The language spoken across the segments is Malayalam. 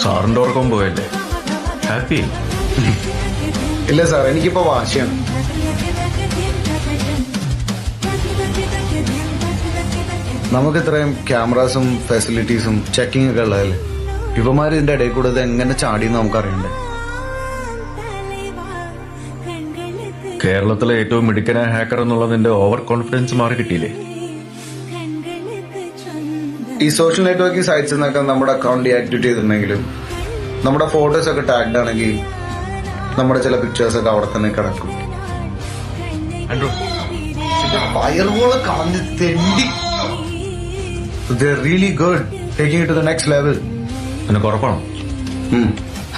സാറിന്റെ ഉറക്കം പോയല്ലേ? ഹാപ്പി? ഇല്ല സാർ, എനിക്കിപ്പോ വാശിയാണ്. നമുക്ക് ഇത്രയും ക്യാമറാസും ഫെസിലിറ്റീസും ചെക്കിംഗ് ഒക്കെ ഉള്ളതല്ലേ, ഇവന്മാര് ഇതിന്റെ ഇടയിൽ കൂടെ ഇത് എങ്ങനെ ചാടിയെന്ന് നമുക്കറിയണ്ടേ. കേരളത്തിലെ ഏറ്റവും മിടുക്കനായ ഹാക്കർ എന്നുള്ളതിന്റെ ഓവർ കോൺഫിഡൻസ് മാറി കിട്ടിയില്ലേ? ഈ സോഷ്യൽ നെറ്റ്വർക്കിംഗ് സൈറ്റ്സിൽ നിന്നൊക്കെ നമ്മുടെ അക്കൗണ്ട് ഡീആക്ടിവേറ്റ് ചെയ്തിട്ടുണ്ടെങ്കിലും നമ്മുടെ ഫോട്ടോസ് ഒക്കെ ടാഗ്ഡ് ആണെങ്കിൽ നമ്മുടെ ചില പിക്ചേഴ്സ് ഒക്കെ അവിടെ തന്നെ കിടക്കും. ഫയർവാള് കളഞ്ഞ് തെണ്ടി. They're really good, taking it to the next level. നിനക്ക് ഉറപ്പാണോ?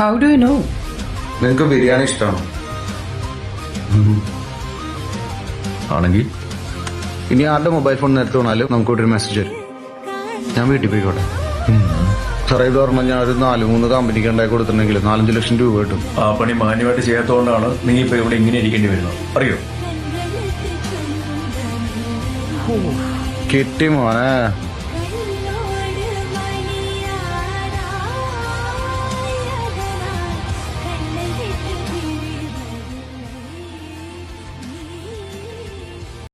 How do you know? നിനക്ക് ബിരിയാണി ഇഷ്ടമാണോ? ആണെങ്കിൽ ഇനി ആരുടെ മൊബൈൽ ഫോൺ നേരത്തെ വന്നാലും നമുക്ക് ഇവിടെ ഒരു മെസ്സേജ് വരും. ഞാൻ വീട്ടിൽ പോയിക്കോട്ടെ സാറേ. ഇത് പറഞ്ഞാൽ ഞാൻ ഒരു 4-3 കമ്പനിക്ക് ഉണ്ടാക്കി കൊടുത്തിട്ടുണ്ടെങ്കിൽ 4-5 ലക്ഷം രൂപ കിട്ടും. ആ പണി മാന്യമായിട്ട് ചെയ്യാത്തതുകൊണ്ടാണ് നീ ഇപ്പൊ ഇവിടെ ഇങ്ങനെ ഇരിക്കേണ്ടി വരുന്നത്, അറിയോ? കിട്ടി മോനെ.